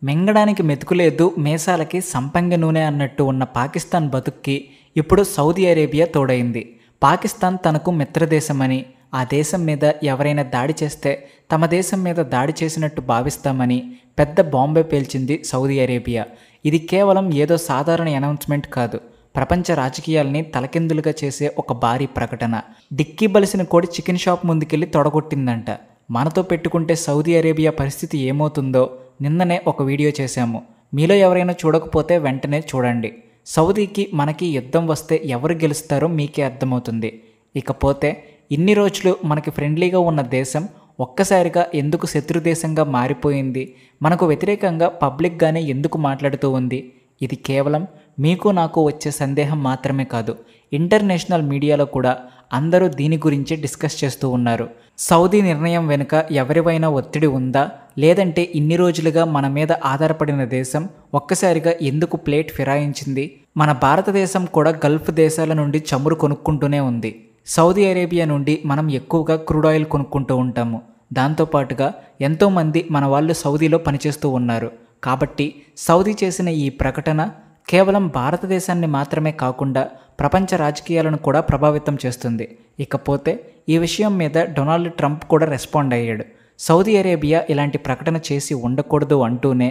మింగడానికి మెతుకులేదు మీసాలకి సంపంగి నూనె అన్నట్టు ఉన్న పాకిస్తాన్ బతుక్కి ఇప్పుడు సౌదీ అరేబియా తోడైంది. పాకిస్తాన్ తనకు మిత్రదేశమని, ఆ దేశం మీద ఎవరైనా దాడి చేస్తే తమ దేశం మీద దాడి చేసినట్టు భావిస్తామని పెద్ద బాంబే పేల్చింది సౌదీ అరేబియా. ఇది కేవలం ఏదో సాధారణ అనౌన్స్మెంట్ కాదు, ప్రపంచ రాజకీయాల్ని తలకిందులుగా చేసే ఒక భారీ ప్రకటన. డిక్కీ బలిసిన కోడి చికెన్ షాప్ ముందుకెళ్ళి తొడగొట్టిందంట. మనతో పెట్టుకుంటే సౌదీ అరేబియా పరిస్థితి ఏమవుతుందో నిన్ననే ఒక వీడియో చేశాము. మీలో ఎవరైనా చూడకపోతే వెంటనే చూడండి. సౌదీకి మనకి యుద్ధం వస్తే ఎవరు గెలుస్తారో మీకే అర్థమవుతుంది. ఇకపోతే ఇన్ని రోజులు మనకి ఫ్రెండ్లీగా ఉన్న దేశం ఒక్కసారిగా ఎందుకు శత్రు దేశంగా మారిపోయింది, మనకు వ్యతిరేకంగా పబ్లిక్గానే ఎందుకు మాట్లాడుతూ ఉంది? ఇది కేవలం మీకు నాకు వచ్చే సందేహం మాత్రమే కాదు, ఇంటర్నేషనల్ మీడియాలో కూడా అందరూ దీని గురించి డిస్కస్ చేస్తూ ఉన్నారు. సౌదీ నిర్ణయం వెనుక ఎవరివైనా ఒత్తిడి ఉందా, లేదంటే ఇన్ని రోజులుగా మన మీద ఆధారపడిన దేశం ఒక్కసారిగా ఎందుకు ప్లేట్ ఫిరాయించింది? మన భారతదేశం కూడా గల్ఫ్ దేశాల నుండి చమురు కొనుక్కుంటూనే ఉంది. సౌదీ అరేబియా నుండి మనం ఎక్కువగా క్రూడ్ ఆయిల్ కొనుక్కుంటూ ఉంటాము. దాంతోపాటుగా ఎంతోమంది మన వాళ్ళు సౌదీలో పనిచేస్తూ ఉన్నారు. కాబట్టి సౌదీ చేసిన ఈ ప్రకటన కేవలం భారతదేశాన్ని మాత్రమే కాకుండా ప్రపంచ రాజకీయాలను కూడా ప్రభావితం చేస్తుంది. ఇకపోతే ఈ విషయం మీద డొనాల్డ్ ట్రంప్ కూడా రెస్పాండ్ అయ్యాడు. సౌదీ అరేబియా ఇలాంటి ప్రకటన చేసి ఉండకూడదు అంటూనే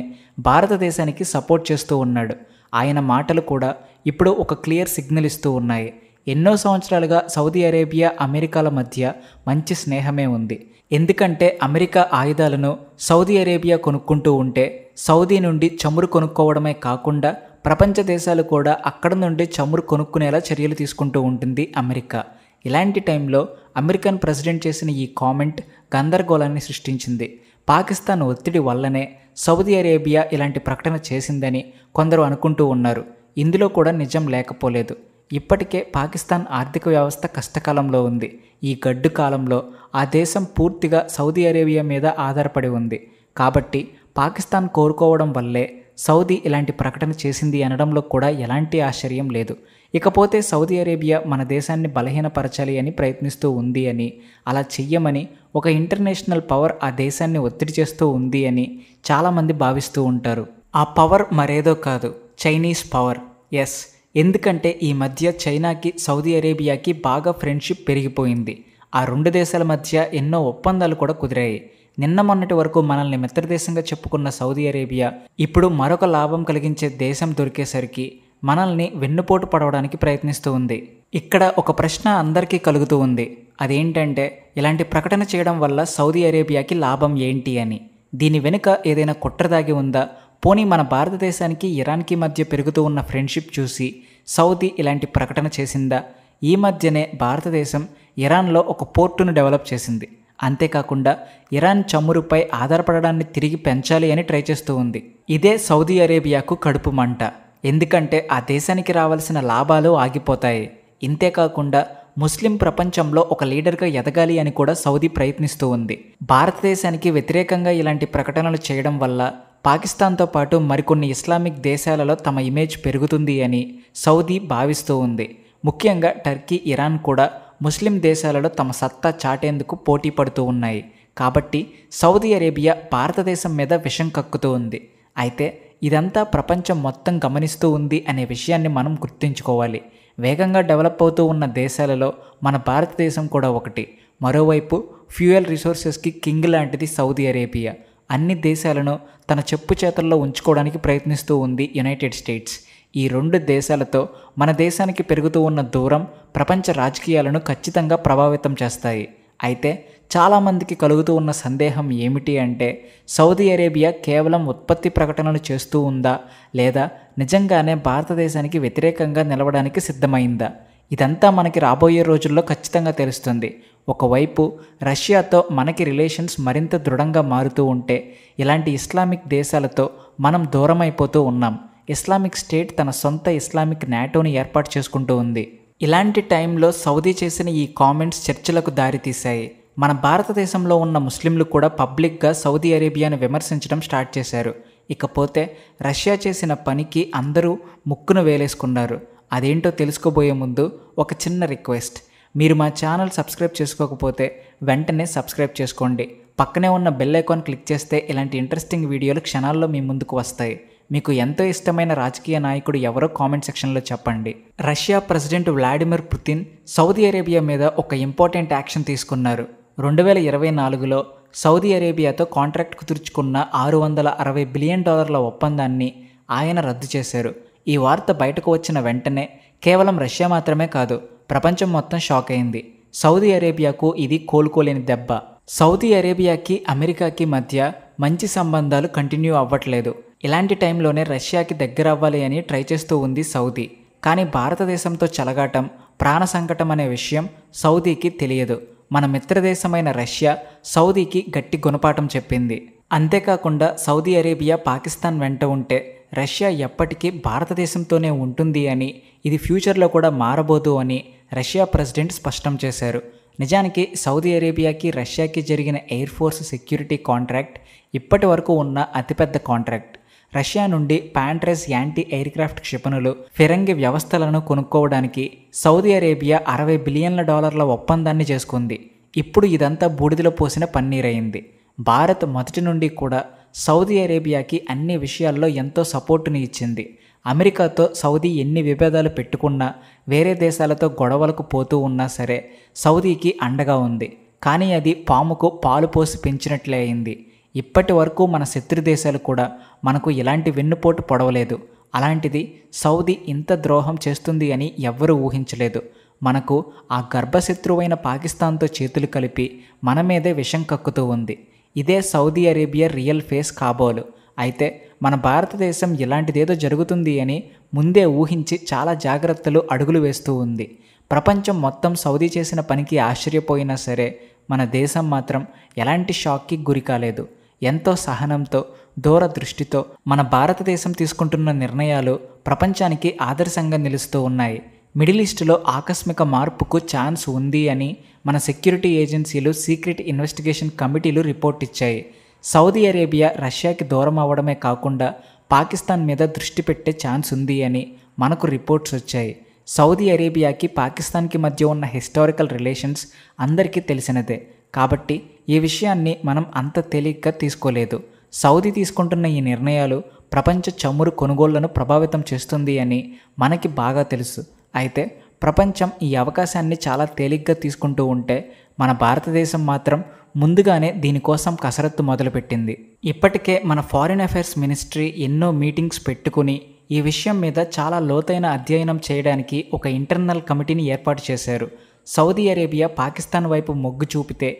భారతదేశానికి సపోర్ట్ చేస్తూ ఉన్నాడు. ఆయన మాటలు కూడా ఇప్పుడు ఒక క్లియర్ సిగ్నల్ ఇస్తూ ఉన్నాయి. ఎన్నో సంవత్సరాలుగా సౌదీ అరేబియా అమెరికాల మధ్య మంచి స్నేహమే ఉంది. ఎందుకంటే అమెరికా ఆయుధాలను సౌదీ అరేబియా కొనుక్కుంటూ ఉంటే సౌదీ నుండి చమురు కొనుక్కోవడమే కాకుండా ప్రపంచ దేశాలు కూడా అక్కడ నుండి చమురు కొనుక్కునేలా చర్యలు తీసుకుంటూ ఉంటుంది అమెరికా. ఇలాంటి టైంలో అమెరికన్ ప్రెసిడెంట్ చేసిన ఈ కామెంట్ గందరగోళాన్ని సృష్టించింది. పాకిస్తాన్ ఒత్తిడి వల్లనే సౌదీ అరేబియా ఇలాంటి ప్రకటన చేసిందని కొందరు అనుకుంటూ ఉన్నారు. ఇందులో కూడా నిజం లేకపోలేదు. ఇప్పటికే పాకిస్తాన్ ఆర్థిక వ్యవస్థ కష్టకాలంలో ఉంది. ఈ గడ్డు కాలంలో ఆ దేశం పూర్తిగా సౌదీ అరేబియా మీద ఆధారపడి ఉంది. కాబట్టి పాకిస్తాన్ కోరుకోవడం వల్లే సౌదీ ఇలాంటి ప్రకటన చేసింది అనడంలో కూడా ఎలాంటి ఆశ్చర్యం లేదు. ఇకపోతే సౌదీ అరేబియా మన దేశాన్ని బలహీనపరచాలి అని ప్రయత్నిస్తూ ఉంది అని, అలా చెయ్యమని ఒక ఇంటర్నేషనల్ పవర్ ఆ దేశాన్ని ఒత్తిడి చేస్తూ ఉంది అని చాలామంది భావిస్తూ ఉంటారు. ఆ పవర్ మరేదో కాదు, చైనీస్ పవర్. ఎస్, ఎందుకంటే ఈ మధ్య చైనాకి సౌదీ అరేబియాకి బాగా ఫ్రెండ్షిప్ పెరిగిపోయింది. ఆ రెండు దేశాల మధ్య ఎన్నో ఒప్పందాలు కూడా కుదిరాయి. నిన్న మొన్నటి వరకు మనల్ని మిత్రదేశంగా చెప్పుకున్న సౌదీ అరేబియా ఇప్పుడు మరొక లాభం కలిగించే దేశం దొరికేసరికి మనల్ని వెన్నుపోటు పడవడానికి ప్రయత్నిస్తూ ఉంది. ఇక్కడ ఒక ప్రశ్న అందరికీ కలుగుతూ ఉంది. అదేంటంటే ఇలాంటి ప్రకటన చేయడం వల్ల సౌదీ అరేబియాకి లాభం ఏంటి అని. దీని వెనుక ఏదైనా కుట్ర దాగి ఉందా? పోనీ మన భారతదేశానికి ఇరాన్కి మధ్య పెరుగుతూ ఉన్న ఫ్రెండ్షిప్ చూసి సౌదీ ఇలాంటి ప్రకటన చేసిందా? ఈ మధ్యనే భారతదేశం ఇరాన్లో ఒక పోర్టును డెవలప్ చేసింది. అంతేకాకుండా ఇరాన్ చమురుపై ఆధారపడడాన్ని తిరిగి పెంచాలి అని ట్రై చేస్తూ ఉంది. ఇదే సౌదీ అరేబియాకు కడుపు మంట. ఎందుకంటే ఆ దేశానికి రావాల్సిన లాభాలు ఆగిపోతాయి. ఇంతేకాకుండా ముస్లిం ప్రపంచంలో ఒక లీడర్గా ఎదగాలి అని కూడా సౌదీ ప్రయత్నిస్తూ ఉంది. భారతదేశానికి వ్యతిరేకంగా ఇలాంటి ప్రకటనలు చేయడం వల్ల పాకిస్తాన్తో పాటు మరికొన్ని ఇస్లామిక్ దేశాలలో తమ ఇమేజ్ పెరుగుతుంది అని సౌదీ భావిస్తూ ఉంది. ముఖ్యంగా టర్కీ, ఇరాన్ కూడా ముస్లిం దేశాలలో తమ సత్తా చాటేందుకు పోటీ పడుతూ ఉన్నాయి. కాబట్టి సౌదీ అరేబియా భారతదేశం మీద విషం కక్కుతూ ఉంది. అయితే ఇదంతా ప్రపంచం మొత్తం గమనిస్తూ ఉంది అనే విషయాన్ని మనం గుర్తుంచుకోవాలి. వేగంగా డెవలప్ అవుతూ ఉన్న దేశాలలో మన భారతదేశం కూడా ఒకటి. మరోవైపు ఫ్యూయల్ రిసోర్సెస్కి కింగ్ లాంటిది సౌదీ అరేబియా. అన్ని దేశాలను తన చెప్పు చేతల్లో ఉంచుకోవడానికి ప్రయత్నిస్తూ ఉంది యునైటెడ్ స్టేట్స్. ఈ రెండు దేశాలతో మన దేశానికి పెరుగుతూ ఉన్న దూరం ప్రపంచ రాజకీయాలను ఖచ్చితంగా ప్రభావితం చేస్తాయి. అయితే చాలామందికి కలుగుతూ ఉన్న సందేహం ఏమిటి అంటే సౌదీ అరేబియా కేవలం ఉత్పత్తి ప్రకటనలు చేస్తూ ఉందా, లేదా నిజంగానే భారతదేశానికి వ్యతిరేకంగా నిలవడానికి సిద్ధమైందా? ఇదంతా మనకి రాబోయే రోజుల్లో ఖచ్చితంగా తెలుస్తుంది. ఒకవైపు రష్యాతో మనకి రిలేషన్స్ మరింత దృఢంగా మారుతూ ఉంటే ఇలాంటి ఇస్లామిక్ దేశాలతో మనం దూరం అయిపోతూ ఉన్నాం. ఇస్లామిక్ స్టేట్ తన సొంత ఇస్లామిక్ నాటోని ఏర్పాటు చేసుకుంటూ ఉంది. ఇలాంటి టైంలో సౌదీ చేసిన ఈ కామెంట్స్ చర్చలకు దారితీశాయి. మన భారతదేశంలో ఉన్న ముస్లింలు కూడా పబ్లిక్గా సౌదీ అరేబియాను విమర్శించడం స్టార్ట్ చేశారు. ఇకపోతే రష్యా చేసిన పనికి అందరూ ముక్కును వేలేసుకున్నారు. అదేంటో తెలుసుకోబోయే ముందు ఒక చిన్న రిక్వెస్ట్. మీరు మా ఛానల్ సబ్స్క్రైబ్ చేసుకోకపోతే వెంటనే సబ్స్క్రైబ్ చేసుకోండి. పక్కనే ఉన్న బెల్ ఐకాన్ క్లిక్ చేస్తే ఇలాంటి ఇంట్రెస్టింగ్ వీడియోలు క్షణాల్లో మీ ముందుకు వస్తాయి. మీకు ఎంతో ఇష్టమైన రాజకీయ నాయకుడు ఎవరో కామెంట్ సెక్షన్లో చెప్పండి. Russia president Vladimir Putin Saudi Arabia మీద ఒక ఇంపార్టెంట్ యాక్షన్ తీసుకున్నారు. 2024లో సౌదీ అరేబియాతో కాంట్రాక్ట్ కుదుర్చుకున్న $660 బిలియన్ ఒప్పందాన్ని ఆయన రద్దు చేశారు. ఈ వార్త బయటకు వచ్చిన వెంటనే కేవలం రష్యా మాత్రమే కాదు, ప్రపంచం మొత్తం షాక్ అయింది. సౌదీ అరేబియాకు ఇది కోలుకోలేని దెబ్బ. సౌదీ అరేబియాకి అమెరికాకి మధ్య మంచి సంబంధాలు కంటిన్యూ అవ్వట్లేదు. ఇలాంటి టైంలోనే రష్యాకి దగ్గర అవ్వాలి అని ట్రై చేస్తూ ఉంది సౌదీ. కానీ భారతదేశంతో చెలగాటం, ప్రాణ సంకటం అనే విషయం సౌదీకి తెలియదు. మన మిత్రదేశమైన రష్యా సౌదీకి గట్టి గుణపాఠం చెప్పింది. అంతేకాకుండా సౌదీ అరేబియా పాకిస్తాన్ వెంట ఉంటే రష్యా ఎప్పటికీ భారతదేశంతోనే ఉంటుంది అని, ఇది ఫ్యూచర్లో కూడా మారబోదు అని రష్యా ప్రెసిడెంట్ స్పష్టం చేశారు. నిజానికి సౌదీ అరేబియాకి రష్యాకి జరిగిన ఎయిర్ ఫోర్స్ సెక్యూరిటీ కాంట్రాక్ట్ ఇప్పటి వరకు ఉన్న అతిపెద్ద కాంట్రాక్ట్. రష్యా నుండి ప్యాంట్రెస్ యాంటీ ఎయిర్ క్రాఫ్ట్ క్షిపణులు, ఫిరంగి వ్యవస్థలను కొనుక్కోవడానికి సౌదీ అరేబియా $60 బిలియన్ల ఒప్పందాన్ని చేసుకుంది. ఇప్పుడు ఇదంతా బూడిదలో పోసిన పన్నీరైంది. భారత్ మొదటి నుండి కూడా సౌదీ అరేబియాకి అన్ని విషయాల్లో ఎంతో సపోర్టుని ఇచ్చింది. అమెరికాతో సౌదీ ఎన్ని విభేదాలు పెట్టుకున్నా, వేరే దేశాలతో గొడవలకు పోతూ ఉన్నా సరే సౌదీకి అండగా ఉంది. కానీ అది పాముకు పాలు పోసి పెంచినట్లే అయింది. ఇప్పటి వరకు మన శత్రు దేశాలు కూడా మనకు ఇలాంటి వెన్నుపోటు పొడవలేదు. అలాంటిది సౌదీ ఇంత ద్రోహం చేస్తుంది అని ఎవ్వరూ ఊహించలేదు. మనకు ఆ గర్భశత్రువైన పాకిస్తాన్తో చేతులు కలిపి మన మీదే విషం కక్కుతూ ఉంది. ఇదే సౌదీ అరేబియా రియల్ ఫేస్ కాబోలు. అయితే మన భారతదేశం ఇలాంటిదేదో జరుగుతుంది అని ముందే ఊహించి చాలా జాగ్రత్తలు అడుగులు వేస్తూ ఉంది. ప్రపంచం మొత్తం సౌదీ చేసిన పనికి ఆశ్చర్యపోయినా సరే మన దేశం మాత్రం ఎలాంటి షాక్కి గురి కాలేదు. ఎంతో సహనంతో, దూరదృష్టితో మన భారతదేశం తీసుకుంటున్న నిర్ణయాలు ప్రపంచానికి ఆదర్శంగా నిలుస్తూ ఉన్నాయి. మిడిల్ ఈస్ట్లో ఆకస్మిక మార్పుకు ఛాన్స్ ఉంది అని మన సెక్యూరిటీ ఏజెన్సీలు, సీక్రెట్ ఇన్వెస్టిగేషన్ కమిటీలు రిపోర్ట్ ఇచ్చాయి. సౌదీ అరేబియా రష్యాకి దూరం అవ్వడమే కాకుండా పాకిస్తాన్ మీద దృష్టి పెట్టే ఛాన్స్ ఉంది అని మనకు రిపోర్ట్స్ వచ్చాయి. సౌదీ అరేబియాకి పాకిస్తాన్కి మధ్య ఉన్న హిస్టారికల్ రిలేషన్స్ అందరికీ తెలిసినదే. కాబట్టి ఈ విషయాన్ని మనం అంత తేలిగ్గా తీసుకోలేదు. సౌదీ తీసుకుంటున్న ఈ నిర్ణయాలు ప్రపంచ చమురు కొనుగోళ్లను ప్రభావితం చేస్తుంది అని మనకి బాగా తెలుసు. అయితే ప్రపంచం ఈ అవకాశాన్ని చాలా తేలిగ్గా తీసుకుంటూ ఉంటే మన భారతదేశం మాత్రం ముందుగానే దీనికోసం కసరత్తు మొదలుపెట్టింది. ఇప్పటికే మన ఫారిన్ అఫైర్స్ మినిస్ట్రీ ఎన్నో మీటింగ్స్ పెట్టుకుని ఈ విషయం మీద చాలా లోతైన అధ్యయనం చేయడానికి ఒక ఇంటర్నల్ కమిటీని ఏర్పాటు చేశారు. సౌదీ అరేబియా పాకిస్తాన్ వైపు మొగ్గు చూపితే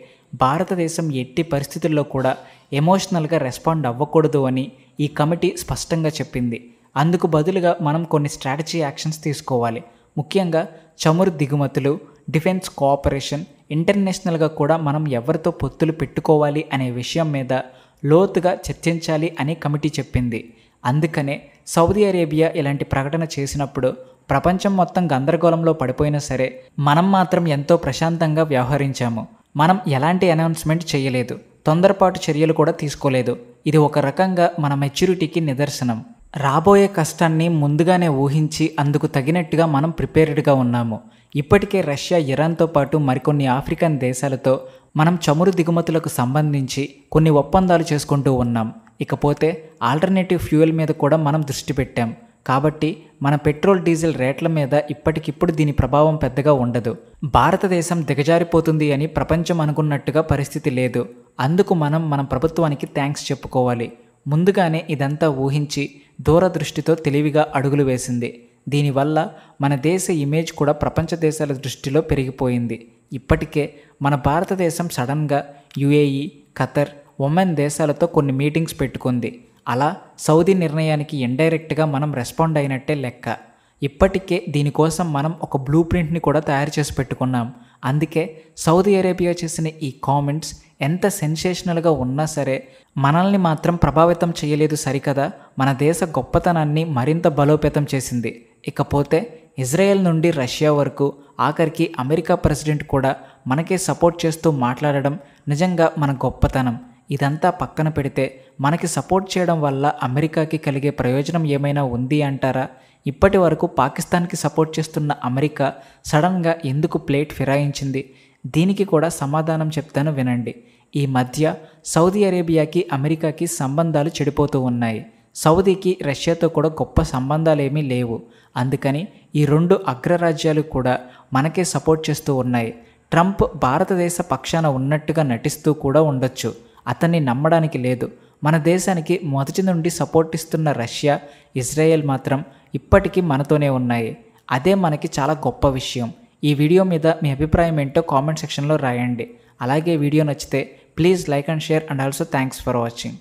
భారతదేశం ఎట్టి పరిస్థితుల్లో కూడా ఎమోషనల్గా రెస్పాండ్ అవ్వకూడదు అని ఈ కమిటీ స్పష్టంగా చెప్పింది. అందుకు బదులుగా మనం కొన్ని స్ట్రాటజీ యాక్షన్స్ తీసుకోవాలి. ముఖ్యంగా చమురు దిగుమతులు, డిఫెన్స్ కోఆపరేషన్, ఇంటర్నేషనల్గా కూడా మనం ఎవరితో పొత్తులు పెట్టుకోవాలి అనే విషయం మీద లోతుగా చర్చించాలి అని కమిటీ చెప్పింది. అందుకనే సౌదీ అరేబియా ఇలాంటి ప్రకటన చేసినప్పుడు ప్రపంచం మొత్తం గందరగోళంలో పడిపోయినా సరే మనం మాత్రం ఎంతో ప్రశాంతంగా వ్యవహరించాము. మనం ఎలాంటి అనౌన్స్మెంట్ చేయలేదు, తొందరపాటు చర్యలు కూడా తీసుకోలేదు. ఇది ఒక రకంగా మన మెచ్యూరిటీకి నిదర్శనం. రాబోయే కష్టాన్ని ముందుగానే ఊహించి అందుకు తగినట్టుగా మనం ప్రిపేర్డ్గా ఉన్నాము. ఇప్పటికే రష్యా, ఇరాన్తో పాటు మరికొన్ని ఆఫ్రికన్ దేశాలతో మనం చమురు దిగుమతులకు సంబంధించి కొన్ని ఒప్పందాలు చేసుకుంటూ ఉన్నాం. ఇకపోతే ఆల్టర్నేటివ్ ఫ్యూయల్ మీద కూడా మనం దృష్టి పెట్టాం. కాబట్టి మన పెట్రోల్, డీజిల్ రేట్ల మీద ఇప్పటికిప్పుడు దీని ప్రభావం పెద్దగా ఉండదు. భారతదేశం దిగజారిపోతుంది అని ప్రపంచం అనుకున్నట్టుగా పరిస్థితి లేదు. అందుకు మన ప్రభుత్వానికి థ్యాంక్స్ చెప్పుకోవాలి. ముందుగానే ఇదంతా ఊహించి దూరదృష్టితో తెలివిగా అడుగులు వేసింది. దీనివల్ల మన దేశ ఇమేజ్ కూడా ప్రపంచ దేశాల దృష్టిలో పెరిగిపోయింది. ఇప్పటికే మన భారతదేశం సడన్గా యుఏఈ, ఖతర్, ఒమన్ దేశాలతో కొన్ని మీటింగ్స్ పెట్టుకుంది. అలా సౌదీ నిర్ణయానికి ఇండైరెక్ట్గా మనం రెస్పాండ్ అయినట్టే లెక్క. ఇప్పటికే దీనికోసం మనం ఒక బ్లూ ప్రింట్ని కూడా తయారు చేసి పెట్టుకున్నాం. అందుకే సౌదీ అరేబియా చేసిన ఈ కామెంట్స్ ఎంత సెన్సేషనల్గా ఉన్నా సరే మనల్ని మాత్రం ప్రభావితం చేయలేదు సరికదా, మన దేశ గొప్పతనాన్ని మరింత బలోపేతం చేసింది. ఇకపోతే ఇజ్రాయెల్ నుండి రష్యా వరకు, ఆఖరికి అమెరికా ప్రెసిడెంట్ కూడా మనకే సపోర్ట్ చేస్తూ మాట్లాడడం నిజంగా మన గొప్పతనం. ఇదంతా పక్కన పెడితే మనకి సపోర్ట్ చేయడం వల్ల అమెరికాకి కలిగే ప్రయోజనం ఏమైనా ఉంది అంటారా? ఇప్పటి వరకు పాకిస్తాన్కి సపోర్ట్ చేస్తున్న అమెరికా సడన్గా ఎందుకు ప్లేట్ ఫిరాయించింది? దీనికి కూడా సమాధానం చెప్తాను వినండి. ఈ మధ్య సౌదీ అరేబియాకి అమెరికాకి సంబంధాలు చెడిపోతూ ఉన్నాయి. సౌదీకి రష్యాతో కూడా గొప్ప సంబంధాలేమీ లేవు. అందుకని ఈ రెండు అగ్రరాజ్యాలు కూడా మనకే సపోర్ట్ చేస్తూ ఉన్నాయి. ట్రంప్ భారతదేశ పక్షాన ఉన్నట్టుగా నటిస్తూ కూడా ఉండొచ్చు. అతన్ని నమ్మడానికి లేదు. మన దేశానికి మొదటి నుండి సపోర్ట్ ఇస్తున్న రష్యా, ఇజ్రాయెల్ మాత్రం ఇప్పటికీ మనతోనే ఉన్నాయి. అదే మనకి చాలా గొప్ప విషయం. ఈ వీడియో మీద మీ అభిప్రాయం ఏంటో కామెంట్ సెక్షన్లో రాయండి. అలాగే వీడియో నచ్చితే please like and share and also thanks for watching.